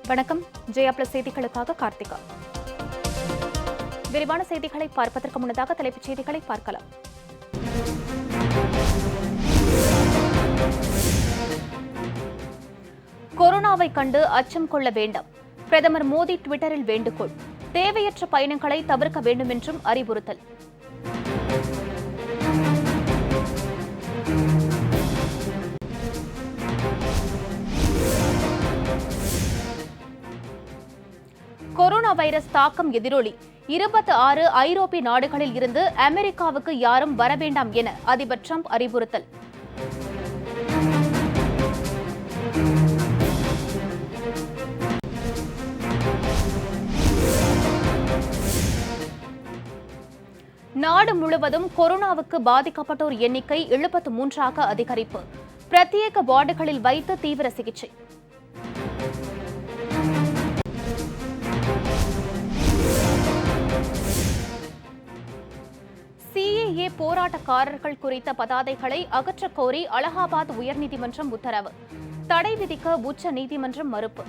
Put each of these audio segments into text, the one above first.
வணக்கம். ஜெயா பிளஸ் செய்திகளுக்காக கார்த்திகா. விரிவான செய்திகளை பார்ப்பதற்கு முன்னதாக தலைப்புச் செய்திகளை பார்க்கலாம். கொரோனாவை கண்டு அச்சம் கொள்ள வேண்டாம். பிரதமர் மோடி டுவிட்டரில் வேண்டுகோள். தேவையற்ற பயணங்களை தவிர்க்க வேண்டும் என்றும் அறிவுறுத்தல். கொரோனா வைரஸ் தாக்கம் எதிரொலி 26 ஐரோப்பிய நாடுகளில் இருந்து அமெரிக்காவுக்கு யாரும் வர வேண்டாம் என அதிபர் டிரம்ப் அறிவுறுத்தல். நாடு முழுவதும் கொரோனாவுக்கு பாதிக்கப்பட்டோர் எண்ணிக்கை 73ஆக அதிகரிப்பு. பிரத்யேக வார்டுகளில் வைத்து தீவிர சிகிச்சை. சிஏஏ போராட்டக்காரர்கள் குறித்த பதாதைகளை அகற்றக் கோரி அலகாபாத் உயர்நீதிமன்றம் உத்தரவு. தடை விதிக்க உச்ச நீதிமன்றம் மறுப்பு.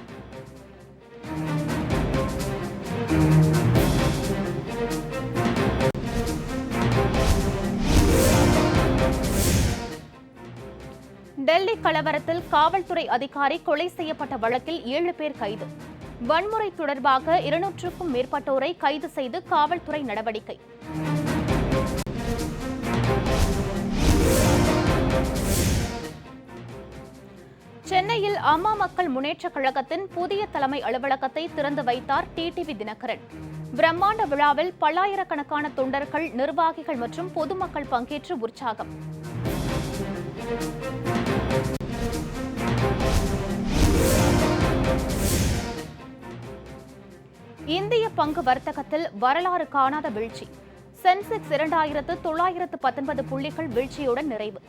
டெல்லி கலவரத்தில் காவல்துறை அதிகாரி கொலை செய்யப்பட்ட வழக்கில் 7 பேர் கைது. வன்முறை தொடர்பாக 200க்கும் மேற்பட்டோரை கைது செய்து காவல்துறை நடவடிக்கை. சென்னையில் அம்மா மக்கள் முன்னேற்றக் கழகத்தின் புதிய தலைமை அலுவலகத்தை திறந்து வைத்தார் டிடிவி தினகரன். பிரம்மாண்ட விழாவில் பல்லாயிரக்கணக்கான தொண்டர்கள், நிர்வாகிகள் மற்றும் பொதுமக்கள் பங்கேற்று உற்சாகம். இந்திய பங்கு வர்த்தகத்தில் வரலாறு காணாத வீழ்ச்சி. சென்செக்ஸ் 2919 புள்ளிகள் வீழ்ச்சியுடன் நிறைவு.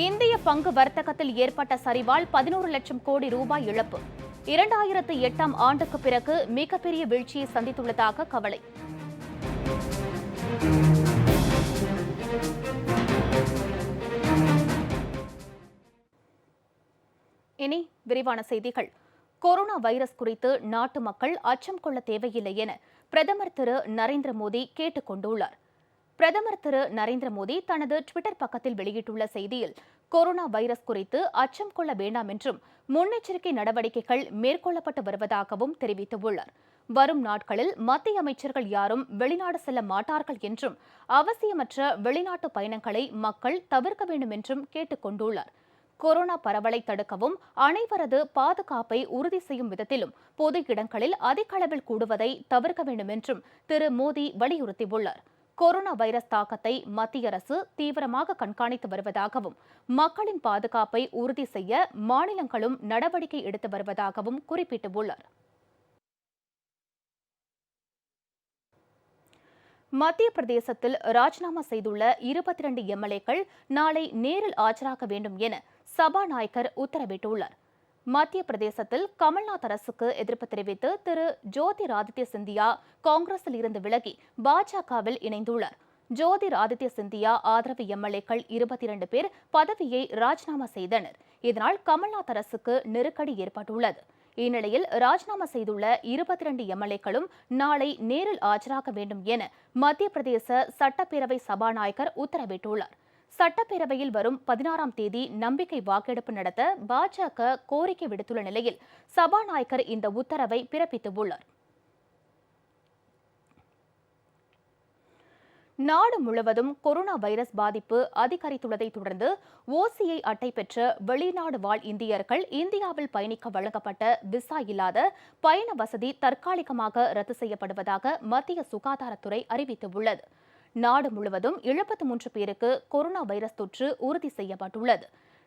இந்திய பங்கு வர்த்தகத்தில் ஏற்பட்ட சரிவால் 11 லட்சம் கோடி ரூபாய் இழப்பு. 2008ஆம் ஆண்டுக்கு பிறகு மிகப்பெரிய வீழ்ச்சியை சந்தித்துள்ளதாக கவலை. இனி விரிவான செய்திகள். கொரோனா வைரஸ் குறித்து நாட்டு மக்கள் அச்சம் கொள்ள தேவையில்லை என பிரதமர் திரு நரேந்திர மோடி கேட்டுக் கொண்டுள்ளார். பிரதமர் திரு நரேந்திர மோடி தனது ட்விட்டர் பக்கத்தில் வெளியிட்டுள்ள செய்தியில் கொரோனா வைரஸ் குறித்து அச்சம் கொள்ள வேண்டாம் என்றும் முன்னெச்சரிக்கை நடவடிக்கைகள் மேற்கொள்ளப்பட்டு வருவதாகவும் தெரிவித்துள்ளார். வரும் நாட்களில் மத்திய அமைச்சர்கள் யாரும் வெளிநாடு செல்ல மாட்டார்கள் என்றும் அவசியமற்ற வெளிநாட்டு பயணங்களை மக்கள் தவிர்க்க வேண்டும் என்றும் கேட்டுக் கொண்டுள்ளார். கொரோனா பரவலை தடுக்கவும் அனைவரது பாதுகாப்பை உறுதி செய்யும் விதத்திலும் பொது இடங்களில் அதிக அளவில் கூடுவதை தவிர்க்க வேண்டும் என்றும் திரு மோடி வலியுறுத்தியுள்ளார். கொரோனா வைரஸ் தாக்கத்தை மத்திய அரசு தீவிரமாக கண்காணித்து வருவதாகவும் மக்களின் பாதுகாப்பை உறுதி செய்ய மாநிலங்களும் நடவடிக்கை எடுத்து வருவதாகவும் குறிப்பிட்டுள்ளார். மத்திய பிரதேசத்தில் ராஜினாமா செய்துள்ள 22 எம்எல்ஏக்கள் நாளை நேரில் ஆஜராக வேண்டும் என சபாநாயகர் உத்தரவிட்டுள்ளார். மத்திய பிரதேசத்தில் கமல்நாத் அரசுக்கு எதிர்ப்பு தெரிவித்து திரு ஜோதிராதித்ய சிந்தியா காங்கிரஸில் இருந்து விலகி பாஜகவில் இணைந்துள்ளார். ஜோதிராதித்ய சிந்தியா ஆதரவு எம்எல்ஏக்கள் 22 பேர் பதவியை ராஜினாமா செய்தனர். இதனால் கமல்நாத் அரசுக்கு நெருக்கடி ஏற்பட்டுள்ளது. இந்நிலையில் ராஜினாமா செய்துள்ள 22 எம்எல்ஏக்களும் நாளை நேரில் ஆஜராக வேண்டும் என மத்திய பிரதேச சட்டப்பேரவை சபாநாயகர் உத்தரவிட்டுள்ளார். சட்டப்பேரவையில் வரும் 16ஆம் தேதி நம்பிக்கை வாக்கெடுப்பு நடத்த பாஜக கோரிக்கை விடுத்துள்ள நிலையில் சபாநாயகர் இந்த உத்தரவை பிறப்பித்துள்ளார். நாடு முழுவதும் கொரோனா வைரஸ் பாதிப்பு அதிகரித்துள்ளதை தொடர்ந்து ஓசிஐ அட்டை பெற்ற வெளிநாடு வாழ் இந்தியர்கள் இந்தியாவில் பயணிக்க வழங்கப்பட்ட விசா இல்லாத பயண வசதி தற்காலிகமாக ரத்து செய்யப்படுவதாக மத்திய சுகாதாரத்துறை அறிவித்துள்ளது. நாடு முழுவதும் 73 பேருக்கு கொரோனா வைரஸ் தொற்று உறுதி செய்யப்பட்டுள்ளது.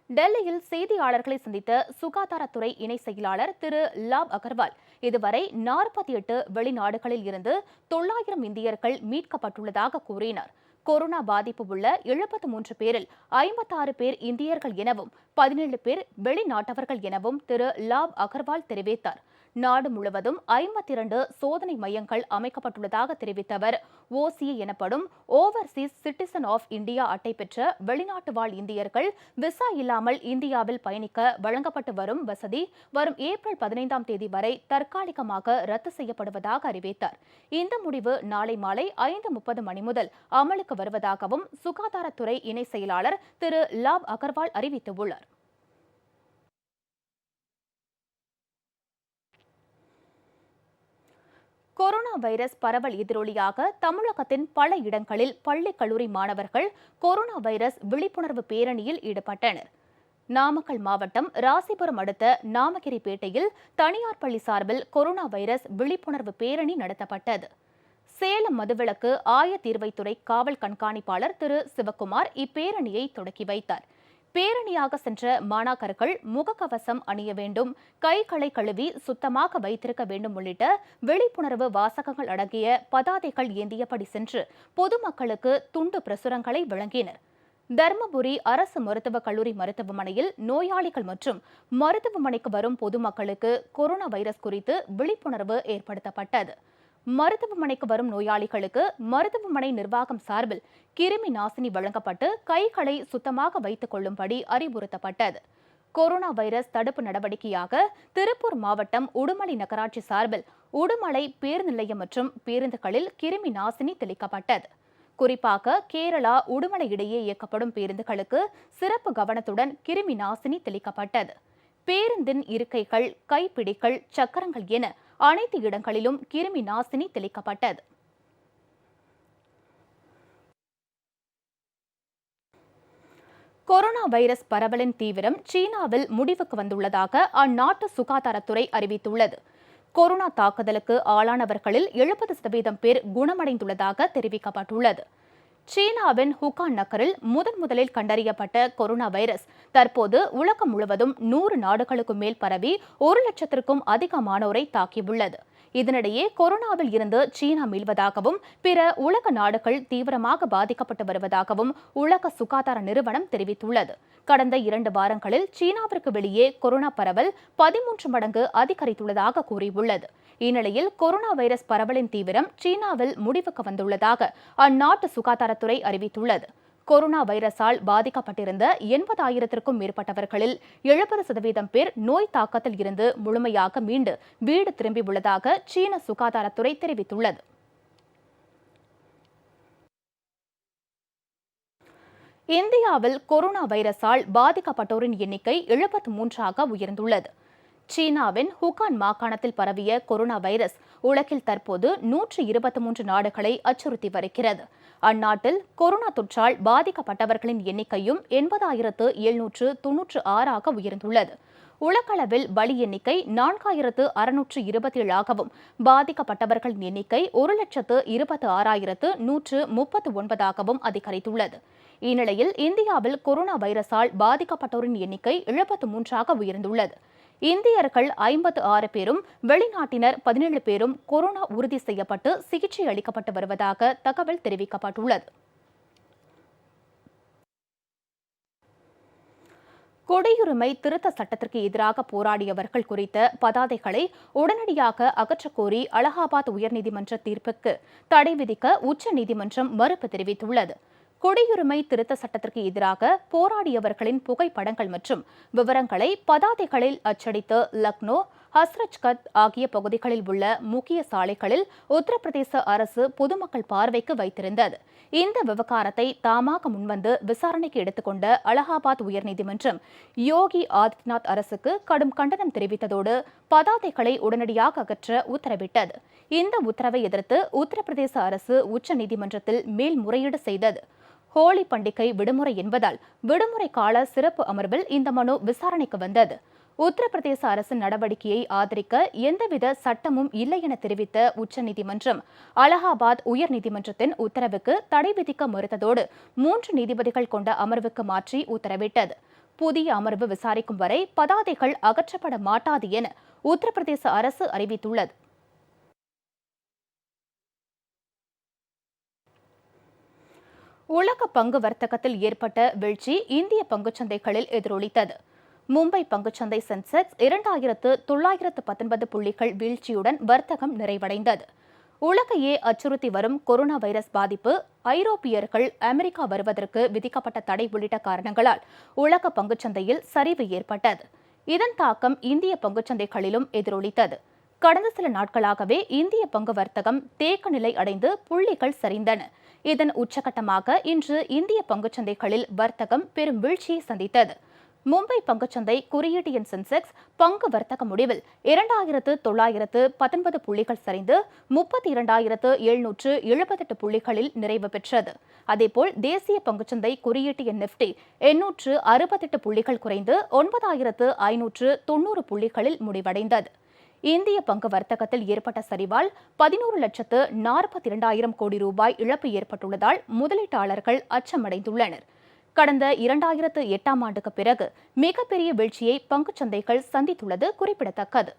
டெல்லியில் செய்தியாளர்களை சந்தித்த சுகாதாரத்துறை இணை செயலாளர் திரு லாவ் அகர்வால் இதுவரை 48 வெளிநாடுகளில் இருந்து 900 இந்தியர்கள் மீட்கப்பட்டுள்ளதாக கூறினார். கொரோனா பாதிப்பு உள்ள 73 பேரில் 56 பேர் இந்தியர்கள் எனவும் 17 பேர் வெளிநாட்டவர்கள் எனவும் திரு லாவ் அகர்வால் தெரிவித்தார். நாடு முழுவதும் 52 சோதனை மையங்கள் அமைக்கப்பட்டுள்ளதாக தெரிவித்த அவர், ஓசிஏ எனப்படும் ஓவர்சீஸ் சிட்டிசன் ஆஃப் இந்தியா அட்டை பெற்ற வெளிநாட்டு வாழ் இந்தியர்கள் விசா இல்லாமல் இந்தியாவில் பயணிக்க வழங்கப்பட்டு வரும் வசதி வரும் ஏப்ரல் 15ஆம் தேதி வரை தற்காலிகமாக ரத்து செய்யப்படுவதாக அறிவித்தார். இந்த முடிவு நாளை மாலை 5:30 மணி முதல் அமலுக்கு வருவதாகவும் சுகாதாரத்துறை இணை செயலாளர் திரு லாவ் அகர்வால் அறிவித்துள்ளார். கொரோனா வைரஸ் பரவல் எதிரொலியாக தமிழகத்தின் பல இடங்களில் பள்ளி கல்லூரி மாணவர்கள் கொரோனா வைரஸ் விழிப்புணர்வு பேரணியில் ஈடுபட்டனர். நாமக்கல் மாவட்டம் ராசிபுரம் அடுத்த நாமகிரிப்பேட்டையில் தனியார் பள்ளி சார்பில் கொரோனா வைரஸ் விழிப்புணர்வு பேரணி நடத்தப்பட்டது. சேலம் மதுவிலக்கு ஆயத்தீர்வைத்துறை காவல் கண்காணிப்பாளர் திரு சிவக்குமார் இப்பேரணியை தொடக்கி வைத்தார். பேரணியாக சென்ற மாணாக்கர்கள் முகக்கவசம் அணிய வேண்டும், கைகளை கழுவி சுத்தமாக வைத்திருக்க வேண்டும் உள்ளிட்ட விழிப்புணர்வு வாசகங்கள் அடங்கிய பதாதைகள் ஏந்தியபடி சென்று பொதுமக்களுக்கு துண்டு பிரசுரங்களை வழங்கினர். தருமபுரி அரசு மருத்துவக் கல்லூரி மருத்துவமனையில் நோயாளிகள் மற்றும் மருத்துவமனைக்கு வரும் பொதுமக்களுக்கு கொரோனா வைரஸ் குறித்து விழிப்புணர்வு ஏற்படுத்தப்பட்டது. மருத்துவமனைக்கு வரும் நோயாளிகளுக்கு மருத்துவமனை நிர்வாகம் சார்பில் கிருமி நாசினி வழங்கப்பட்டு கைகளை சுத்தமாக வைத்துக் கொள்ளும்படி அறிவுறுத்தப்பட்டது. கொரோனா வைரஸ் தடுப்பு நடவடிக்கையாக திருப்பூர் மாவட்டம் உடுமலை நகராட்சி சார்பில் உடுமலை பேருந்து நிலையம் மற்றும் பேருந்துகளில் கிருமி நாசினி தெளிக்கப்பட்டது. குறிப்பாக கேரளா உடுமலை இடையே இயக்கப்படும் பேருந்துகளுக்கு சிறப்பு கவனத்துடன் கிருமி நாசினி தெளிக்கப்பட்டது. பேருந்தின் இருக்கைகள், கைப்பிடிகள், சக்கரங்கள் என அனைத்து இடங்களிலும் கிருமி நாசினி தெளிக்கப்பட்டது. கொரோனா வைரஸ் பரவலின் தீவிரம் சீனாவில் முடிவுக்கு வந்துள்ளதாக அந்நாட்டு சுகாதாரத்துறை அறிவித்துள்ளது. கொரோனா தாக்குதலுக்கு ஆளானவர்களில் 70% பேர் குணமடைந்துள்ளதாக தெரிவிக்கப்பட்டுள்ளது. சீனாவின் ஹுகான் நகரில் முதலில் கண்டறியப்பட்ட கொரோனா வைரஸ் தற்போது உலகம் முழுவதும் 100 நாடுகளுக்கு மேல் பரவி 1,00,000க்கும் அதிகமானோரை தாக்கியுள்ளது. இதனிடையே கொரோனாவில் இருந்து சீனா மீள்வதாகவும் பிற உலக நாடுகள் தீவிரமாக பாதிக்கப்பட்டு வருவதாகவும் உலக சுகாதார நிறுவனம் தெரிவித்துள்ளது. கடந்த 2 வாரங்களில் சீனாவிற்கு வெளியே கொரோனா பரவல் 13 மடங்கு அதிகரித்துள்ளதாக கூறியுள்ளது. இந்நிலையில் கொரோனா வைரஸ் பரவலின் தீவிரம் சீனாவில் முடிவுக்கு வந்துள்ளதாக அந்நாட்டு சுகாதாரத்துறை அறிவித்துள்ளது. கொரோனா வைரஸால் பாதிக்கப்பட்டிருந்த 80,000க்கும் மேற்பட்டவர்களில் 70% பேர் நோய் தாக்கத்தில் இருந்து முழுமையாக மீண்டு வீடு திரும்பியுள்ளதாக சீன சுகாதாரத்துறை தெரிவித்துள்ளது. இந்தியாவில் கொரோனா வைரஸால் பாதிக்கப்பட்டோரின் எண்ணிக்கை 73ஆக உயர்ந்துள்ளது. சீனாவின் ஹுகான் மாகாணத்தில் பரவிய கொரோனா வைரஸ் உலகில் தற்போது 123 நாடுகளை அச்சுறுத்தி வருகிறது. அந்நாட்டில் கொரோனா தொற்றால் பாதிக்கப்பட்டவர்களின் எண்ணிக்கையும் 80,796ஆக உயர்ந்துள்ளது. உலகளவில் பலி எண்ணிக்கை 4,627ஆகவும் பாதிக்கப்பட்டவர்களின் எண்ணிக்கை 1,26,139ஆகவும் அதிகரித்துள்ளது. இந்நிலையில் இந்தியாவில் கொரோனா வைரஸால் பாதிக்கப்பட்டோரின் எண்ணிக்கை 73ஆக உயர்ந்துள்ளது. இந்தியர்கள் 56 பேரும் வெளிநாட்டினர் 17 பேரும் கொரோனா உறுதி செய்யப்பட்டு சிகிச்சை அளிக்கப்பட்டு வருவதாக தகவல் தெரிவிக்கப்பட்டுள்ளது. குடியுரிமை திருத்த சட்டத்திற்கு எதிராக போராடியவர்கள் குறித்த பதாதைகளை உடனடியாக அகற்றக்கோரி அலகாபாத் உயர்நீதிமன்ற தீர்ப்புக்கு தடை விதிக்க உச்சநீதிமன்றம் மறுப்பு தெரிவித்துள்ளது. குடியுரிமை திருத்த சட்டத்திற்கு எதிராக போராடியவர்களின் புகைப்படங்கள் மற்றும் விவரங்களை பதாதைகளில் அச்சடித்து லக்னோ, ஹஸ்ரத்கட் ஆகிய பகுதிகளில் உள்ள முக்கிய சாலைகளில் உத்தரப்பிரதேச அரசு பொதுமக்கள் பார்வைக்கு வைத்திருந்தது. இந்த விவகாரத்தை தாமாக முன்வந்து விசாரணைக்கு எடுத்துக்கொண்ட அலகாபாத் உயர்நீதிமன்றம் யோகி ஆதித்யநாத் அரசுக்கு கடும் கண்டனம் தெரிவித்ததோடு பதாதைகளை உடனடியாக அகற்ற உத்தரவிட்டது. இந்த உத்தரவை எதிர்த்து உத்தரப்பிரதேச அரசு உச்சநீதிமன்றத்தில் மேல்முறையீடு செய்தது. ஹோலி பண்டிகை விடுமுறை என்பதால் விடுமுறை கால சிறப்பு அமர்வில் இந்த மனு விசாரணைக்கு வந்தது. உத்தரப்பிரதேச அரசின் நடவடிக்கையை ஆதரிக்க எந்தவித சட்டமும் இல்லை என தெரிவித்த உச்சநீதிமன்றம் அலகாபாத் உயர்நீதிமன்றத்தின் உத்தரவுக்கு தடை விதிக்க மறுத்ததோடு 3 நீதிபதிகள் கொண்ட அமர்வுக்கு மாற்றி உத்தரவிட்டது. புதிய அமர்வு விசாரிக்கும் வரை பதாதைகள் அகற்றப்பட மாட்டாது என உத்தரப்பிரதேச அரசு அறிவித்துள்ளது. உலக பங்கு வர்த்தகத்தில் ஏற்பட்ட வீழ்ச்சி இந்திய பங்குச்சந்தைகளில் எதிரொலித்தது. மும்பை பங்குச்சந்தை சென்செக்ஸ் 2919 புள்ளிகள் வீழ்ச்சியுடன் வர்த்தகம் நிறைவடைந்தது. உலகையே அச்சுறுத்தி வரும் கொரோனா வைரஸ் பாதிப்பு, ஐரோப்பியர்கள் அமெரிக்கா வருவதற்கு விதிக்கப்பட்ட தடை உள்ளிட்ட காரணங்களால் உலக பங்குச்சந்தையில் சரிவு ஏற்பட்டது. இதன் தாக்கம் இந்திய பங்குச்சந்தைகளிலும் எதிரொலித்தது. கடந்த சில நாட்களாகவே இந்திய பங்கு வர்த்தகம் தேக்க நிலை அடைந்து புள்ளிகள் சரிந்தன. இதன் உச்சகட்டமாக இன்று இந்திய பங்குச்சந்தைகளில் வர்த்தகம் பெரும் வீழ்ச்சியை சந்தித்தது. மும்பை பங்குச்சந்தை குறியீட்டு எண் சென்செக்ஸ் பங்கு வர்த்தக முடிவில் 2919 புள்ளிகள் சரிந்து 32,778 புள்ளிகளில் நிறைவு பெற்றது. அதேபோல் தேசிய பங்குச்சந்தை குறியீட்டு எண் நிப்டி 868 புள்ளிகள் குறைந்து 9,590 புள்ளிகளில் முடிவடைந்தது. இந்திய பங்கு வர்த்தகத்தில் ஏற்பட்ட சரிவால் 11,42,000 கோடி ரூபாய் இழப்பு ஏற்பட்டுள்ளதால் முதலீட்டாளர்கள் அச்சமடைந்துள்ளனர். கடந்த 2008ஆம் ஆண்டுக்கு பிறகு மிகப்பெரிய வீழ்ச்சியை பங்குச்சந்தைகள் சந்தித்துள்ளது குறிப்பிடத்தக்கது.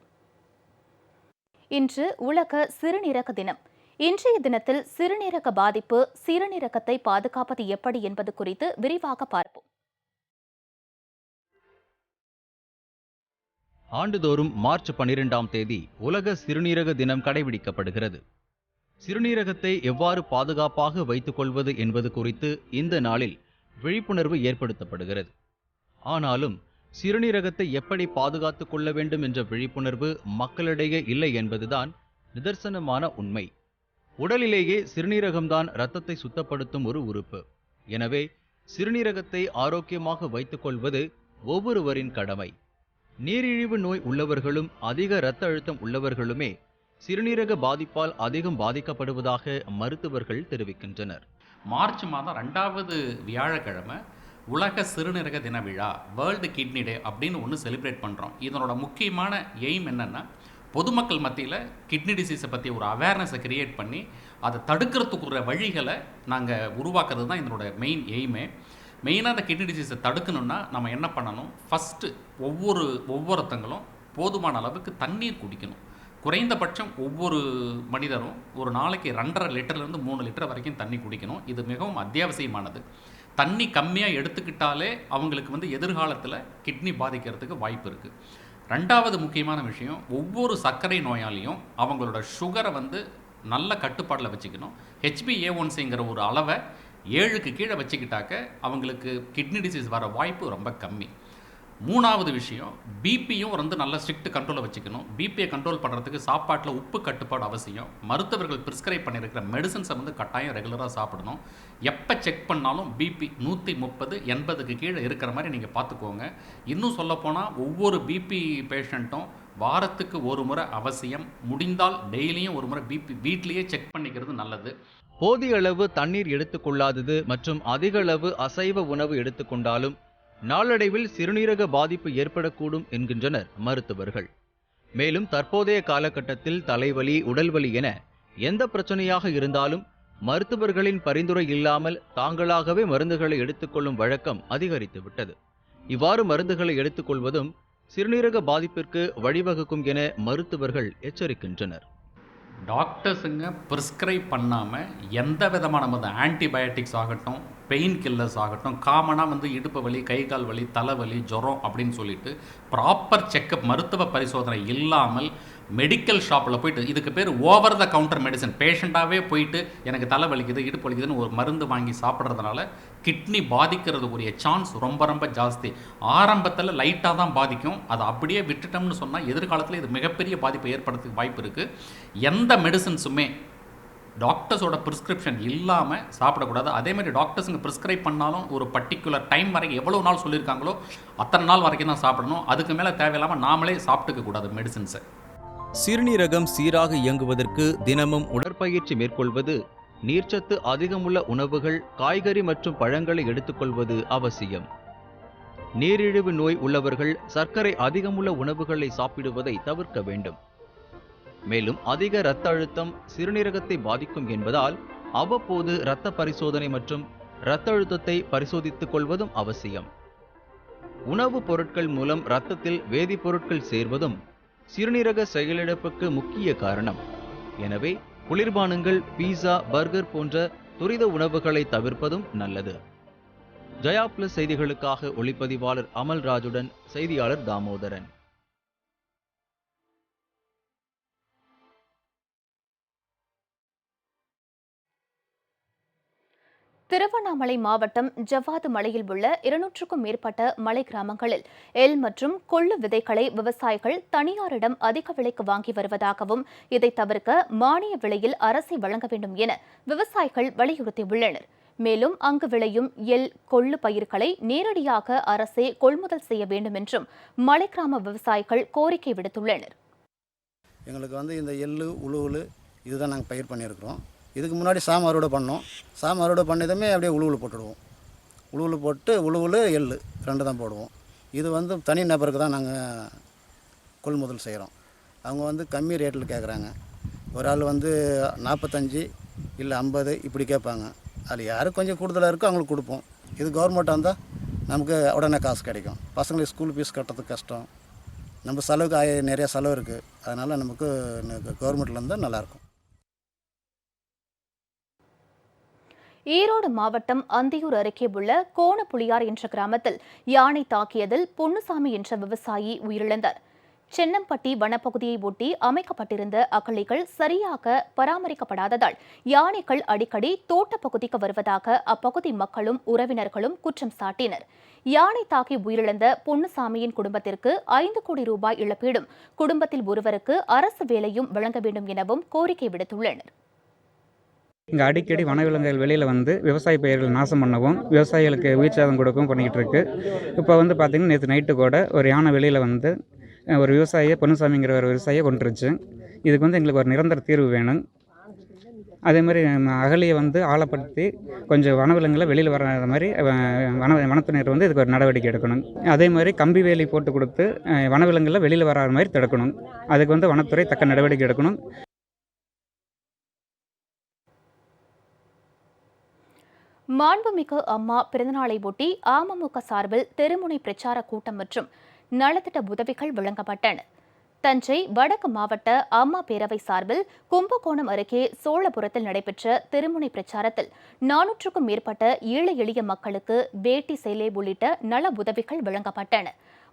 இன்று உலக சிறுநீரக தினம். இன்றைய தினத்தில் சிறுநீரக பாதிப்பு, சிறுநீரகத்தை பாதுகாப்பது எப்படி என்பது குறித்து விரிவாக பார்ப்போம். ஆண்டுதோறும் மார்ச் 12ஆம் தேதி உலக சிறுநீரக தினம் கடைபிடிக்கப்படுகிறது. சிறுநீரகத்தை எவ்வாறு பாதுகாப்பாக வைத்துக் கொள்வது என்பது குறித்து இந்த நாளில் விழிப்புணர்வு ஏற்படுத்தப்படுகிறது. ஆனாலும் சிறுநீரகத்தை எப்படி பாதுகாத்துக் கொள்ள வேண்டும் என்ற விழிப்புணர்வு மக்களிடையே இல்லை என்பதுதான் நிதர்சனமான உண்மை. உடலிலேயே சிறுநீரகம்தான் இரத்தத்தை சுத்தப்படுத்தும் ஒரு உறுப்பு. எனவே சிறுநீரகத்தை ஆரோக்கியமாக வைத்துக் கொள்வது ஒவ்வொருவரின் கடமை. நீரிழிவு நோய் உள்ளவர்களும் அதிக இரத்த அழுத்தம் உள்ளவர்களுமே சிறுநீரக பாதிப்பால் அதிகம் பாதிக்கப்படுவதாக மருத்துவர்கள் தெரிவிக்கின்றனர். மார்ச் மாதம் 2வது வியாழக்கிழமை உலக சிறுநீரக தின விழா, வேர்ல்டு கிட்னி டே அப்படின்னு ஒன்று செலிப்ரேட் பண்ணுறோம். இதனோட முக்கியமான எய்ம் என்னென்னா, பொதுமக்கள் மத்தியில் கிட்னி டிசீஸை பற்றி ஒரு அவேர்னஸை கிரியேட் பண்ணி அதை தடுக்கிறதுக்குற வழிகளை நாங்கள் உருவாக்குறது தான் இதனோட மெயின் எய்மே. மெயினாக அந்த கிட்னி டிசீஸை தடுக்கணும்னா நம்ம என்ன பண்ணணும்? ஃபஸ்ட்டு ஒவ்வொருத்தங்களும் போதுமான அளவுக்கு தண்ணீர் குடிக்கணும். குறைந்தபட்சம் ஒவ்வொரு மனிதரும் ஒரு நாளைக்கு 2.5 லிட்டர்லேருந்து 3 லிட்டர் வரைக்கும் தண்ணி குடிக்கணும். இது மிகவும் அத்தியாவசியமானது. தண்ணி கம்மியாக எடுத்துக்கிட்டாலே அவங்களுக்கு எதிர்காலத்தில் கிட்னி பாதிக்கிறதுக்கு வாய்ப்பு இருக்குது. 2வது முக்கியமான விஷயம், ஒவ்வொரு சர்க்கரை நோயாளியும் அவங்களோட சுகரை நல்ல கட்டுப்பாடில் வச்சுக்கணும். HbA1cங்கிற ஒரு அளவை 7க்கு கீழே வச்சுக்கிட்டாக்க அவங்களுக்கு கிட்னி டிசீஸ் வர வாய்ப்பு ரொம்ப கம்மி. 3வது விஷயம், பிபியும் நல்ல ஸ்ட்ரிக்ட் கண்ட்ரோலில் வச்சுக்கணும். பிபியை கண்ட்ரோல் பண்ணுறதுக்கு சாப்பாட்டில் உப்பு கட்டுப்பாடு அவசியம். மருத்துவர்கள் ப்ரிஸ்கிரைப் பண்ணியிருக்கிற மெடிசன்ஸை கட்டாயம் ரெகுலராக சாப்பிடணும். எப்போ செக் பண்ணாலும் பிபி 130 80க்கு கீழே இருக்கிற மாதிரி நீங்கள் பார்த்துக்கோங்க. இன்னும் சொல்லப்போனால் ஒவ்வொரு பிபி பேஷண்ட்டும் வாரத்துக்கு ஒரு முறை அவசியம், முடிந்தால் டெய்லியும் ஒரு முறை பிபி வீட்லேயே செக் பண்ணிக்கிறது நல்லது. போதிய அளவு தண்ணீர் எடுத்துக்கொள்ளாதது மற்றும் அதிக அளவு அசைவ உணவு எடுத்துக்கொண்டாலும் நாளடைவில் சிறுநீரக பாதிப்பு ஏற்படக்கூடும் என்கின்றனர் மருத்துவர்கள். மேலும் தற்போதைய காலகட்டத்தில் தலைவலி, உடல்வலி என எந்த பிரச்சனையாக இருந்தாலும் மருத்துவர்களின் பரிந்துரை இல்லாமல் தாங்களாகவே மருந்துகளை எடுத்துக்கொள்ளும் வழக்கம் அதிகரித்துவிட்டது. இவ்வாறு மருந்துகளை எடுத்துக்கொள்வதும் சிறுநீரக பாதிப்பிற்கு வழிவகுக்கும் என மருத்துவர்கள் எச்சரிக்கின்றனர். டாக்டர்ஸுங்க ப்ரிஸ்கிரைப் பண்ணாமல் எந்த விதமான ஆன்டிபயோட்டிக்ஸ் ஆகட்டும், பெயின் கில்லர்ஸ் ஆகட்டும், காமனாக இடுப்பு வலி, கை கால் வலி, தலைவலி, ஜுரம் அப்படின்னு சொல்லிட்டு ப்ராப்பர் செக்கப், மருத்துவ பரிசோதனை இல்லாமல் மெடிக்கல் ஷாப்பில் போயிட்டு, இதுக்கு பேர் ஓவர் த கவுண்டர் மெடிசன், பேஷண்ட்டாகவே போயிட்டு எனக்கு தலை வலிக்குது, இடுப்பு வலிக்குதுன்னு ஒரு மருந்து வாங்கி சாப்பிட்றதுனால கிட்னி பாதிக்கிறதுக்குரிய சான்ஸ் ரொம்ப ரொம்ப ஜாஸ்தி. ஆரம்பத்தில் லைட்டாக தான் பாதிக்கும். அதை அப்படியே விட்டுட்டோம்னு சொன்னால் எதிர்காலத்தில் இது மிகப்பெரிய பாதிப்பை ஏற்படுறதுக்கு வாய்ப்பு இருக்குது. எந்த மெடிசன்ஸுமே டாக்டர்ஸோட ப்ரிஸ்கிரிப்ஷன் இல்லாமல் சாப்பிடக்கூடாது. அதேமாதிரி டாக்டர்ஸுங்க ப்ரிஸ்கிரைப் பண்ணாலும் ஒரு பர்டிகுலர் டைம் வரைக்கும், எவ்வளோ நாள் சொல்லியிருக்காங்களோ அத்தனை நாள் வரைக்கும் தான் சாப்பிடணும். அதுக்கு மேலே தேவையில்லாமல் நாமளே சாப்பிட்டுக்க கூடாது மெடிசன்ஸை. சிறுநீரகம் சீராக இயங்குவதற்கு தினமும் உடற்பயிற்சி மேற்கொள்வது, நீர்ச்சத்து அதிகமுள்ள உணவுகள், காய்கறி மற்றும் பழங்களை எடுத்துக்கொள்வது அவசியம். நீரிழிவு நோய் உள்ளவர்கள் சர்க்கரை அதிகமுள்ள உணவுகளை சாப்பிடுவதை தவிர்க்க வேண்டும். மேலும் அதிக இரத்த அழுத்தம் சிறுநீரகத்தை பாதிக்கும் என்பதால் அவ்வப்போது இரத்த பரிசோதனை மற்றும் இரத்த அழுத்தத்தை பரிசோதித்துக் கொள்வதும் அவசியம். உணவுப் பொருட்கள் மூலம் இரத்தத்தில் வேதிப்பொருட்கள் சேர்வதும் சிறுநீரக செயலிழப்புக்கு முக்கிய காரணம். எனவே குளிர்பானங்கள், பீஸா, பர்கர் போன்ற துரித உணவுகளை தவிர்ப்பதும் நல்லது. ஜயா பிளஸ் செய்திகளுக்காக ஒளிப்பதிவாளர் அமல்ராஜுடன் செய்தியாளர் தாமோதரன். திருவண்ணாமலை மாவட்டம் ஜவ்வாது மலையில் உள்ள 200க்கும் மேற்பட்ட மலை கிராமங்களில் எள் மற்றும் கொள்ளு விதைகளை விவசாயிகள் தனியாரிடம் அதிக விலைக்கு வாங்கி வருவதாகவும் இதை தவிர்க்க மானிய விலையில் அரசை வழங்க வேண்டும் என விவசாயிகள் வலியுறுத்தியுள்ளனர். மேலும் அங்கு விளையும் எள் கொள்ளு பயிர்களை நேரடியாக அரசே கொள்முதல் செய்ய வேண்டும் என்றும் மலை கிராம விவசாயிகள் கோரிக்கை விடுத்துள்ளனர். எங்களுக்கு இந்த எள்ளு உழுவுல் இதுதான் நாங்கள் பயிர் பண்ணியிருக்கிறோம். இதுக்கு முன்னாடி சாம அறுவடை பண்ணோம். சாம அறுவடை பண்ணதுமே அப்படியே உழுவுல் போட்டுடுவோம். உழுவுல் போட்டு உழுவுல் எள்ளு 2 தான் போடுவோம். இது தனி நபருக்கு தான் நாங்கள் கொள்முதல் செய்கிறோம். அவங்க கம்மி ரேட்டில் கேட்குறாங்க. ஒரு ஆள் 45 இல்லை 50 இப்படி கேட்பாங்க. அதில் யாருக்கு கொஞ்சம் கூடுதலாக இருக்கோ அவங்களுக்கு கொடுப்போம். இது கவர்மெண்ட்டாக இருந்தால் நமக்கு உடனே காசு கிடைக்கும். பசங்களுக்கு ஸ்கூல் ஃபீஸ் கட்டுறதுக்கு கஷ்டம். நம்ம செலவுக்கு நிறையா செலவு இருக்குது. அதனால் நமக்கு கவர்மெண்ட்டில் இருந்தால் நல்லாயிருக்கும். ஈரோடு மாவட்டம் அந்தியூர் அருகே உள்ள கோணப்புளியார் என்ற கிராமத்தில் யானை தாக்கியதில் பொன்னுசாமி என்ற விவசாயி உயிரிழந்தார். சென்னம்பட்டி வனப்பகுதியை ஒட்டி அமைக்கப்பட்டிருந்த அகழிகள் சரியாக பராமரிக்கப்படாததால் யானைகள் அடிக்கடி தோட்டப்பகுதிக்கு வருவதாக அப்பகுதி மக்களும் உறவினர்களும் குற்றம் சாட்டினர். யானை தாக்கி உயிரிழந்த பொன்னுசாமியின் குடும்பத்திற்கு 5 கோடி ரூபாய் இழப்பீடும், குடும்பத்தில் ஒருவருக்கு அரசு வேலையும் வழங்க வேண்டும் எனவும் கோரிக்கை விடுத்துள்ளனர். இங்கே அடிக்கடி வனவிலங்குகள் வெளியில் விவசாய பயிர்கள் நாசம் பண்ணவும் விவசாயிகளுக்கு உயிர் சேதம் கொடுக்கவும் பண்ணிக்கிட்டு இருக்கு. இப்போ பார்த்திங்கன்னா நேற்று நைட்டு கூட ஒரு யானை வெளியில் ஒரு விவசாயியை பொன்னுசாமிங்கிற ஒரு விவசாயியை கொண்டுருச்சு. இதுக்கு எங்களுக்கு ஒரு நிரந்தர தீர்வு வேணும். அதே மாதிரி அகழியை ஆழப்படுத்தி கொஞ்சம் வனவிலங்குகளை வெளியில் வராத மாதிரி வனத்துறையினர் இதுக்கு ஒரு நடவடிக்கை எடுக்கணும். அதே மாதிரி கம்பி வேலி போட்டு கொடுத்து வனவிலங்குகளை வெளியில் வராத மாதிரி தடுக்கணும். அதுக்கு வனத்துறை தக்க நடவடிக்கை எடுக்கணும். மாண்புமிகு அம்மா பிறந்தநாளை ஒட்டி அமமுக சார்பில் தெருமுனை பிரச்சார கூட்டம் மற்றும் நலத்திட்ட உதவிகள் வழங்கப்பட்டன. தஞ்சை வடக்கு மாவட்ட அம்மா பேரவை சார்பில் கும்பகோணம் அருகே சோழபுரத்தில் நடைபெற்ற தெருமுனை பிரச்சாரத்தில் 400க்கும் மேற்பட்ட ஏழை எளிய மக்களுக்கு வேட்டி சேலை உள்ளிட்ட நல உதவிகள் வழங்கப்பட்டன.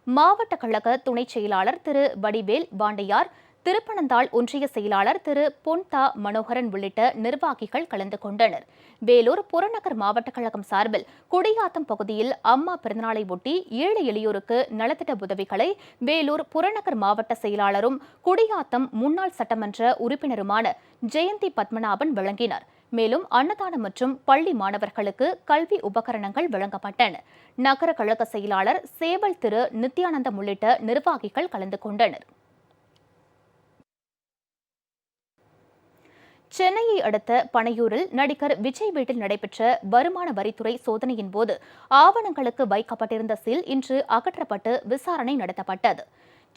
மாவட்ட கழக துணை செயலாளர் திரு வடிவேல் பாண்டையார், திருப்பனந்தாள் ஒன்றிய செயலாளர் திரு பொன்தா மனோகரன் உள்ளிட்ட நிர்வாகிகள் கலந்து கொண்டனர். வேலூர் புறநகர் மாவட்ட கழகம் சார்பில் குடியாத்தம் பகுதியில் அம்மா பிறந்தநாளை ஒட்டி ஏழை எளியோருக்கு நலத்திட்ட உதவிகளை வேலூர் புறநகர் மாவட்ட செயலாளரும் குடியாத்தம் முன்னாள் சட்டமன்ற உறுப்பினருமான ஜெயந்தி பத்மநாபன் வழங்கினார். மேலும் அன்னதானம் மற்றும் பள்ளி மாணவர்களுக்கு கல்வி உபகரணங்கள் வழங்கப்பட்டன. நகர கழக செயலாளர் சேவல் திரு நித்யானந்தம் உள்ளிட்ட நிர்வாகிகள் கலந்து கொண்டனர். சென்னையை அடுத்த பனையூரில் நடிகர் விஜய் வீட்டில் நடைபெற்ற வருமான வரித்துறை சோதனையின் போது ஆவணங்களுக்கு வைக்கப்பட்டிருந்த சீல் இன்று அகற்றப்பட்டு விசாரணை நடத்தப்பட்டது.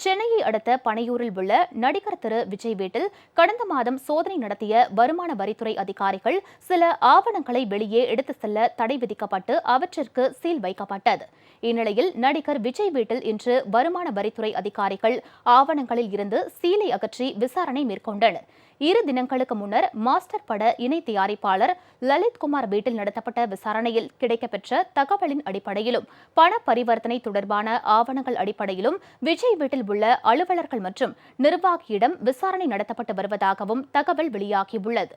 சென்னையை அடுத்த பனையூரில் உள்ள நடிகர் திரு விஜய் வீட்டில் கடந்த மாதம் சோதனை நடத்திய வருமான வரித்துறை அதிகாரிகள் சில ஆவணங்களை வெளியே எடுத்து செல்ல தடை விதிக்கப்பட்டு அவற்றிற்கு சீல் வைக்கப்பட்டது. இந்நிலையில் நடிகர் விஜய் வீட்டில் இன்று வருமான வரித்துறை அதிகாரிகள் ஆவணங்களில் இருந்து சீலை அகற்றி விசாரணை மேற்கொண்டனர். 2 தினங்களுக்கு முன்னர் மாஸ்டர் பட இணை தயாரிப்பாளர் லலித்குமார் வீட்டில் நடத்தப்பட்ட விசாரணையில் கிடைக்கப்பெற்ற தகவலின் அடிப்படையிலும் பண பரிவர்த்தனை தொடர்பான ஆவணங்கள் அடிப்படையிலும் விஜய் வீட்டில் உள்ள அலுவலர்கள் மற்றும் நிர்வாகியிடம் விசாரணை நடத்தப்பட்டு வருவதாகவும் தகவல் வெளியாகியுள்ளது.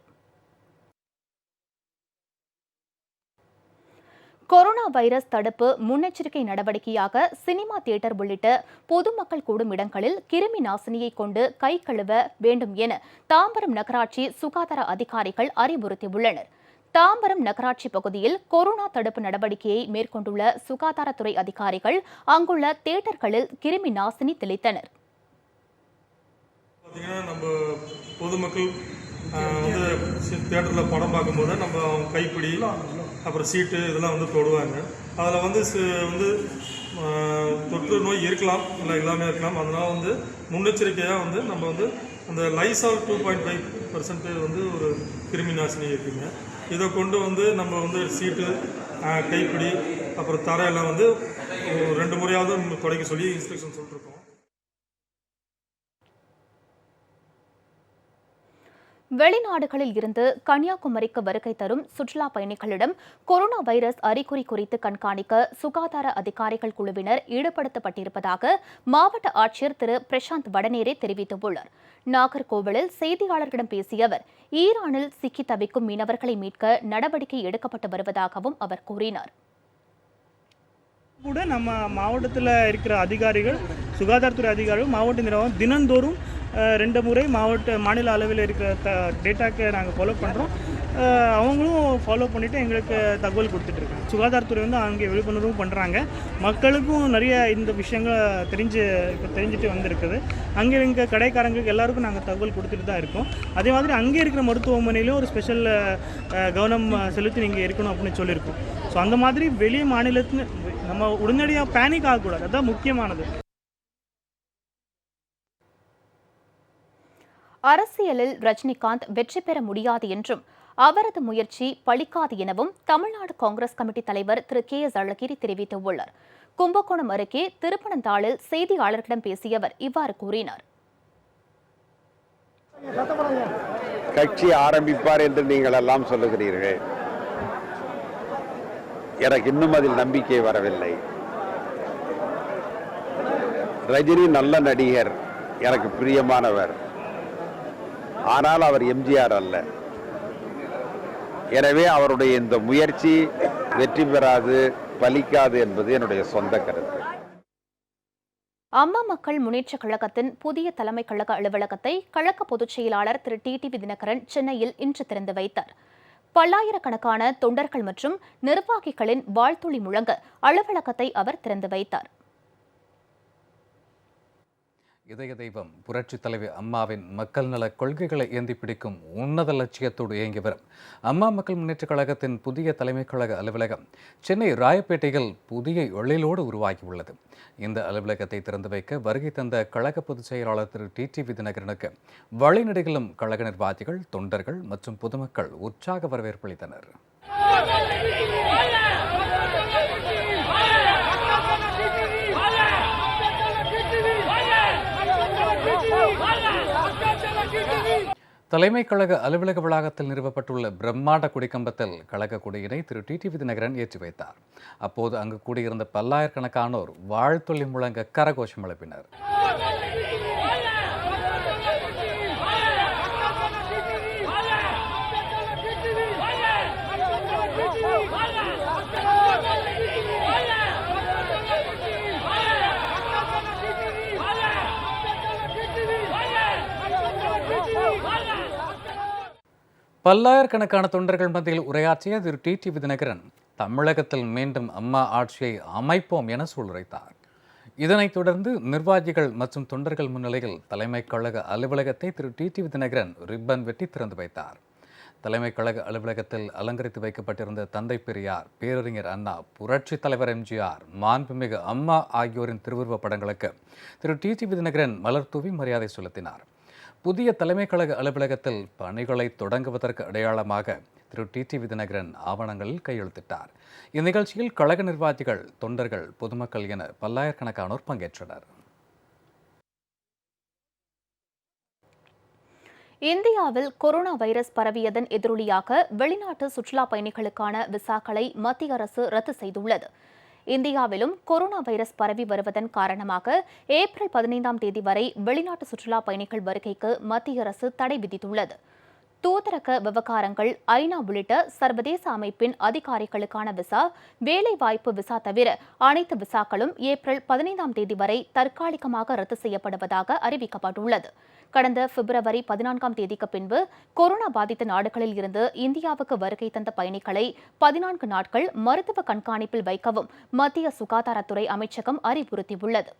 கொரோனா வைரஸ் தடுப்பு முன்னெச்சரிக்கை நடவடிக்கையாக சினிமா தியேட்டர் உள்ளிட்ட பொதுமக்கள் கூடும் இடங்களில் கிருமி நாசினியை கொண்டு கை கழுவ வேண்டும் என தாம்பரம் நகராட்சி சுகாதார அதிகாரிகள் அறிவுறுத்தியுள்ளனர். தாம்பரம் நகராட்சி பகுதியில் கொரோனா தடுப்பு நடவடிக்கையை மேற்கொண்டுள்ள சுகாதாரத்துறை அதிகாரிகள் அங்குள்ள தியேட்டர்களில் கிருமி நாசினி தெளித்தனர். பொதுமக்கள் தியேட்டரில் படம் பார்க்கும்போது நம்ம அவங்க கைப்பிடி அப்புறம் சீட்டு இதெல்லாம் தொடுவாங்க. அதில் தொற்று நோய் இருக்கலாம், இல்லை எல்லாமே இருக்கலாம். அதனால் முன்னெச்சரிக்கையாக நம்ம அந்த லைசால் 2.5% ஒரு கிருமி நாசினி இருக்குங்க. இதை கொண்டு நம்ம சீட்டு கைப்பிடி அப்புறம் தரையெல்லாம் 2 முறையாவது தொடக்க சொல்லி இன்ஸ்ட்ரக்ஷன் சொல்லியிருக்கோம். வெளிநாடுகளில் இருந்து கன்னியாகுமரிக்கு வருகை தரும் சுற்றுலா பயணிகளிடம் கொரோனா வைரஸ் அறிகுறி குறித்து கண்காணிக்க சுகாதார அதிகாரிகள் குழுவினர் ஈடுபடுத்தப்பட்டிருப்பதாக மாவட்ட ஆட்சியர் திரு பிரசாந்த் வடநேரே தெரிவித்துள்ளார். நாகர்கோவிலில் செய்தியாளர்களிடம் பேசிய அவர், ஈரானில் சிக்கி தவிக்கும் மீனவர்களை மீட்க நடவடிக்கை எடுக்கப்பட்டு வருவதாகவும் அவர் கூறினார். கூட நம்ம மாவட்டத்தில் இருக்கிற அதிகாரிகள், சுகாதாரத்துறை அதிகாரிகள், மாவட்ட நிர்வாகம் தினந்தோறும் 2 முறை மாநில அளவில் இருக்கிற டேட்டாக்கை நாங்கள் ஃபாலோ பண்ணுறோம். அவங்களும் ஃபாலோ பண்ணிவிட்டு எங்களுக்கு தகவல் கொடுத்துட்ருக்காங்க. சுகாதாரத்துறை வந்து அங்கே விழிப்புணர்வும் பண்ணுறாங்க. மக்களுக்கும் நிறைய இந்த விஷயங்கள் தெரிஞ்சுட்டு வந்திருக்குது. அங்கே இருக்க கடைக்காரங்களுக்கு எல்லாருக்கும் நாங்கள் தகவல் கொடுத்துட்டு தான் இருக்கோம். அதே மாதிரி அங்கே இருக்கிற மருத்துவமனையிலும் ஒரு ஸ்பெஷல் கவனம் செலுத்தி நீங்கள் இருக்கணும் அப்படின்னு சொல்லியிருக்கோம். ஸோ அந்த மாதிரி வெளி மாநிலத்தில் நம்ம உடனடியாக பேனிக் ஆகக்கூடாது, அதுதான் முக்கியமானது. அரசியலில் ரஜினிகாந்த் வெற்றி பெற முடியாது என்றும் அவரது முயற்சி பலிக்காது எனவும் தமிழ்நாடு காங்கிரஸ் கமிட்டி தலைவர் திரு கே.எஸ். அழகிரி தெரிவித்துள்ளார். கும்பகோணம் அருகே திருப்பனந்தாளில் செய்தியாளர்களிடம் பேசிய அவர் இவ்வாறு கூறினார். கட்சி ஆரம்பிப்பார் என்று நீங்கள் எல்லாம் சொல்லுகிறீர்கள். எனக்கு இன்னும் அதில் நம்பிக்கை வரவில்லை. ரஜினி நல்ல நடிகர், எனக்கு பிரியமானவர். ஆனால் அவர் எம்ஜிஆர் அல்ல. எனவே அவருடைய இந்த முயற்சி வெற்றி பெறாது, பலிக்காது என்பது என்னுடைய சொந்த கருத்து. அம்மா மக்கள் முன்னேற்றக் கழகத்தின் புதிய தலைமை கழக அலுவலகத்தை கழக பொதுச் செயலாளர் திரு டிடிவி தினகரன் சென்னையில் இன்று திறந்து வைத்தார். பல்லாயிரக்கணக்கான தொண்டர்கள் மற்றும் நிர்வாகிகளின் வாழ்த்துளி முழங்க அலுவலகத்தை அவர் திறந்து வைத்தார். இதய தெய்வம் புரட்சி தலைவி அம்மாவின் மக்கள் நல கொள்கைகளை ஏந்தி பிடிக்கும் உன்னத லட்சியத்தோடு இயங்கி வரும் அம்மா மக்கள் முன்னேற்றக் கழகத்தின் புதிய தலைமைக் கழக அலுவலகம் சென்னை ராயப்பேட்டையில் புதிய எழிலோடு உருவாகியுள்ளது. இந்த அலுவலகத்தை திறந்து வைக்க வருகை தந்த கழக பொதுச் செயலாளர் திரு டிடிவி தினகரனுக்கு வழிநெடுகிலும் கழக நிர்வாகிகள், தொண்டர்கள் மற்றும் பொதுமக்கள் உற்சாக வரவேற்பளித்தனர். தலைமை கழக அலுவலக வளாகத்தில் நிறுவப்பட்டுள்ள பிரம்மாண்ட கொடிக்கம்பத்தில் கழக கொடியினை திரு டிடிவி தினகரன் ஏற்றி வைத்தார். அப்போது அங்கு கூடியிருந்த பல்லாயிரக்கணக்கானோர் வாழ்த்தொலி முழங்க கரகோஷம் எழுப்பினர். பல்லாயிரக்கணக்கான தொண்டர்கள் மத்தியில் உரையாற்றிய திரு டிடிவி தினகரன் தமிழகத்தில் மீண்டும் அம்மா ஆட்சியை அமைப்போம் என சூளுரைத்தார். இதனைத் தொடர்ந்து நிர்வாகிகள் மற்றும் தொண்டர்கள் முன்னிலையில் தலைமை கழக அலுவலகத்தை திரு டிடிவி தினகரன் ரிப்பன் வெட்டி திறந்து வைத்தார். தலைமை கழக அலுவலகத்தில் அலங்கரித்து வைக்கப்பட்டிருந்த தந்தை பெரியார், பேரறிஞர் அண்ணா, புரட்சி தலைவர் எம்ஜிஆர், மாண்புமிகு அம்மா ஆகியோரின் திருவுருவ படங்களுக்கு திரு டிடிவி தினகரன் மலர் தூவி மரியாதை செலுத்தினார். புதிய தலைமை கழக அலுவலகத்தில் பணிகளை தொடங்குவதற்கு அடையாளமாக திரு டிடிவி தினகரன் ஆவணங்களில் கையெழுத்திட்டார். இந்நிகழ்ச்சியில் கழக நிர்வாகிகள், தொண்டர்கள், பொதுமக்கள் என பல்லாயிரக்கணக்கானோர் பங்கேற்றனர். இந்தியாவில் கொரோனா வைரஸ் பரவியதன் எதிரொலியாக வெளிநாட்டு சுற்றுலா பயணிகளுக்கான விசாக்களை மத்திய அரசு ரத்து செய்துள்ளது. இந்தியாவிலும் கொரோனா வைரஸ் பரவி வருவதன் காரணமாக ஏப்ரல் 15ஆம் தேதி வரை வெளிநாட்டு சுற்றுலா பயணிகள் வருகைக்கு மத்திய அரசு தடை விதித்துள்ளது. தூதரக விவகாரங்கள், ஐநா உள்ளிட்ட சர்வதேச அமைப்பின் அதிகாரிகளுக்கான விசா, வேலைவாய்ப்பு விசா தவிர அனைத்து விசாக்களும் ஏப்ரல் 15ஆம் தேதி வரை தற்காலிகமாக ரத்து செய்யப்படுவதாக அறிவிக்கப்பட்டுள்ளது. கடந்த பிப்ரவரி 14ஆம் தேதிக்கு பின்பு கொரோனா பாதித்த நாடுகளில் இருந்து இந்தியாவுக்கு வருகை தந்த பயணிகளை 14 நாட்கள் மருத்துவ கண்காணிப்பில் வைக்கவும் மத்திய சுகாதாரத்துறை அமைச்சகம் அறிவுறுத்தியுள்ளது.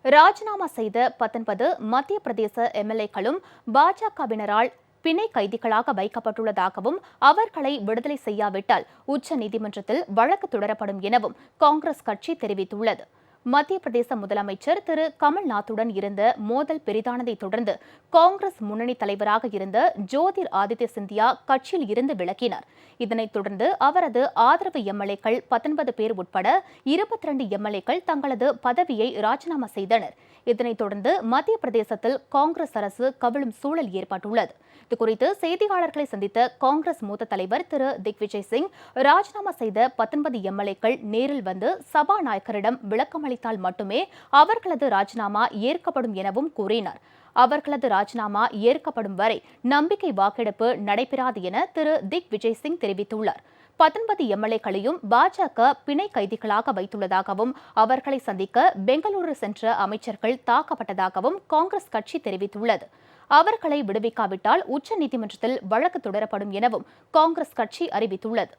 ராஜினாமா செய்த 19 மத்திய பிரதேச எம்எல்ஏக்களும் பாஜகவினரால் பிணை கைதிகளாக வைக்கப்பட்டுள்ளதாகவும் அவர்களை விடுதலை செய்யாவிட்டால் உச்சநீதிமன்றத்தில் வழக்கு தொடரப்படும் எனவும் காங்கிரஸ் கட்சி தெரிவித்துள்ளது. மத்திய பிரதேச முதலமைச்சர் திரு கமல்நாத்துடன் இருந்த மோதல் பெரிதானதை தொடர்ந்து காங்கிரஸ் முன்னணி தலைவராக இருந்த ஜோதிர் ஆதித்ய சிந்தியா கட்சியில் இருந்து விலகினார். இதனைத் தொடர்ந்து அவரது ஆதரவு எம்எல்ஏக்கள் 19 பேர் உட்பட 22 எம்எல்ஏக்கள் தங்களது பதவியை ராஜினாமா செய்தனர். இதனைத் தொடர்ந்து மத்திய பிரதேசத்தில் காங்கிரஸ் அரசு கவிழும் சூழல் ஏற்பட்டுள்ளது. இதுகுறித்து செய்தியாளர்களை சந்தித்த காங்கிரஸ் மூத்த தலைவர் திரு திக்விஜய் சிங், ராஜினாமா செய்த 19 எம்எல்ஏக்கள் நேரில் வந்து சபாநாயகரிடம் விளக்கமளித்தால் மட்டுமே அவர்களது ராஜினாமா ஏற்கப்படும் எனவும் கூறினார். அவர்களது ராஜினாமா ஏற்கப்படும் வரை நம்பிக்கை வாக்கெடுப்பு நடைபெறாது என திரு திக்விஜய் சிங் தெரிவித்துள்ளார். 19 எம்எல்ஏக்களையும் பாஜக பிணை கைதிகளாக வைத்துள்ளதாகவும் அவர்களை சந்திக்க பெங்களூரு சென்ற அமைச்சர்கள் தாக்கப்பட்டதாகவும் காங்கிரஸ் கட்சி தெரிவித்துள்ளது. அவர்களை விடுவிக்காவிட்டால் உச்சநீதிமன்றத்தில் வழக்கு தொடரப்படும் எனவும் காங்கிரஸ் கட்சி அறிவித்துள்ளது.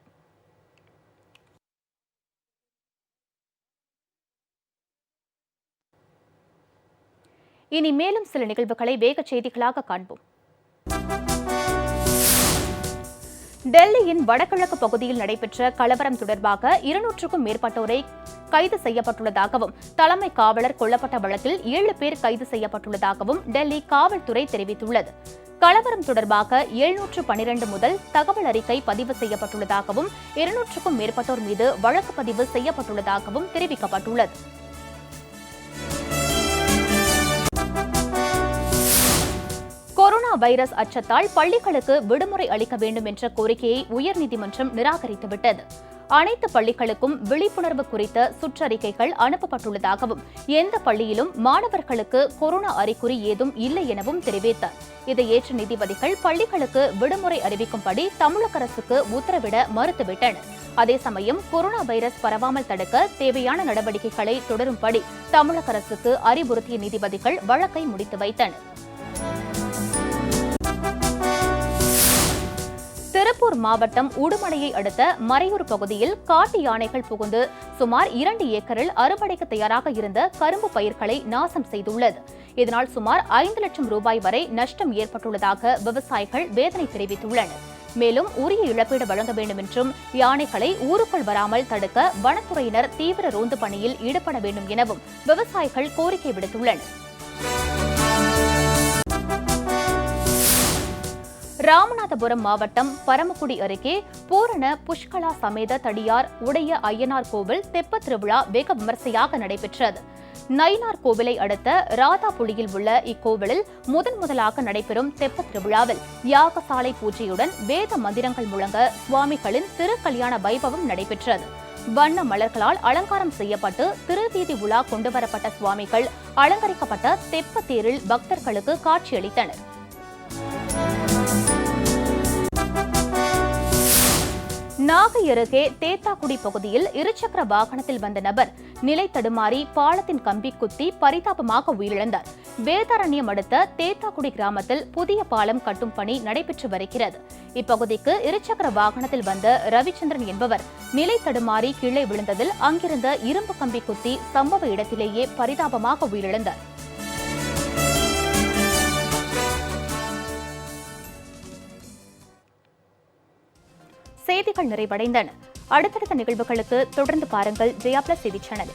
இனி மேலும் சில நிகழ்வுகளை வேக செய்திகளாக காண்போம். டெல்லியின் வடகிழக்கு பகுதியில் நடைபெற்ற கலவரம் தொடர்பாக 200க்கும் மேற்பட்டோரை கைது செய்யப்பட்டுள்ளதாகவும் தலைமை காவலர் கொல்லப்பட்ட வழக்கில் 7 பேர் கைது செய்யப்பட்டுள்ளதாகவும் டெல்லி காவல்துறை தெரிவித்துள்ளது. கலவரம் தொடர்பாக 712 முதல் தகவல் அறிக்கை பதிவு செய்யப்பட்டுள்ளதாகவும் 200க்கும் மேற்பட்டோர் மீது வழக்கு பதிவு செய்யப்பட்டுள்ளதாகவும் தெரிவிக்கப்பட்டுள்ளது. கொரோனா வைரஸ் அச்சத்தால் பள்ளிகளுக்கு விடுமுறை அளிக்க வேண்டும் என்ற கோரிக்கையை உயர்நீதிமன்றம் நிராகரித்துவிட்டது. அனைத்து பள்ளிகளுக்கும் விழிப்புணர்வு குறித்த சுற்றறிக்கைகள் அனுப்பப்பட்டுள்ளதாகவும் எந்த பள்ளியிலும் மாணவர்களுக்கு கொரோனா அறிகுறி ஏதும் இல்லை எனவும் தெரிவித்தார். இதை ஏற்ற நீதிபதிகள் பள்ளிகளுக்கு விடுமுறை அறிவிக்கும்படி தமிழக அரசுக்கு உத்தரவிட மறுத்துவிட்டனர். அதே சமயம் கொரோனா வைரஸ் பரவாமல் தடுக்க தேவையான நடவடிக்கைகளை தொடரும்படி தமிழக அரசுக்கு அறிவுறுத்திய நீதிபதிகள் வழக்கை முடித்து வைத்தனர். திருப்பூர் மாவட்டம் உடுமலையை அடுத்த மறையூர் பகுதியில் காட்டு யானைகள் புகுந்து சுமார் 2 ஏக்கரில் அறுவடைக்கு தயாராக இருந்த கரும்பு பயிர்களை நாசம் செய்துள்ளது. இதனால் சுமார் 5 லட்சம் ரூபாய் வரை நஷ்டம் ஏற்பட்டுள்ளதாக விவசாயிகள் வேதனை தெரிவித்துள்ளனர். மேலும் உரிய இழப்பீடு வழங்க வேண்டும் என்றும் யானைகளை ஊருக்குள் வராமல் தடுக்க வனத்துறையினர் தீவிர ரோந்து பணியில் ஈடுபட வேண்டும் எனவும் விவசாயிகள் கோரிக்கை விடுத்துள்ளனர். ராமநாதபுரம் மாவட்டம் பரமக்குடி அருகே பூரண புஷ்கலா சமேத தடியார் உடைய ஐயனார் கோவில் தெப்பத் திருவிழா வெகு விமர்சையாக நடைபெற்றது. நயினார் கோவிலை அடுத்த ராதாபுளியில் உள்ள இக்கோவிலில் முதலாக நடைபெறும் தெப்பத் திருவிழாவில் யாகசாலை பூஜையுடன் வேத மந்திரங்கள் முழங்க சுவாமிகளின் திருக்கல்யாண வைபவம் நடைபெற்றது. வண்ண மலர்களால் அலங்காரம் செய்யப்பட்டு திருவீதி உலா கொண்டுவரப்பட்ட சுவாமிகள் அலங்கரிக்கப்பட்ட தெப்ப தேரில் பக்தர்களுக்கு காட்சியளித்தனர். நாகை அருகே தேத்தாக்குடி பகுதியில் இருசக்கர வாகனத்தில் வந்த நபர் நிலை தடுமாறி பாலத்தின் கம்பி குத்தி பரிதாபமாக உயிரிழந்தார். வேதாரண்யம் அடுத்த தேத்தாக்குடி கிராமத்தில் புதிய பாலம் கட்டும் பணி நடைபெற்று வருகிறது. இப்பகுதிக்கு இருசக்கர வாகனத்தில் வந்த ரவிச்சந்திரன் என்பவர் நிலை தடுமாறி கீழே விழுந்ததில் அங்கிருந்த இரும்பு கம்பி குத்தி சம்பவ இடத்திலேயே பரிதாபமாக உயிரிழந்தார். செய்திகள் நிறைவடைந்தன. அடுத்தடுத்த நிகழ்வுகளுக்கு தொடர்ந்து பாருங்கள் ஜெயா பிளஸ் செய்தி சேனல்.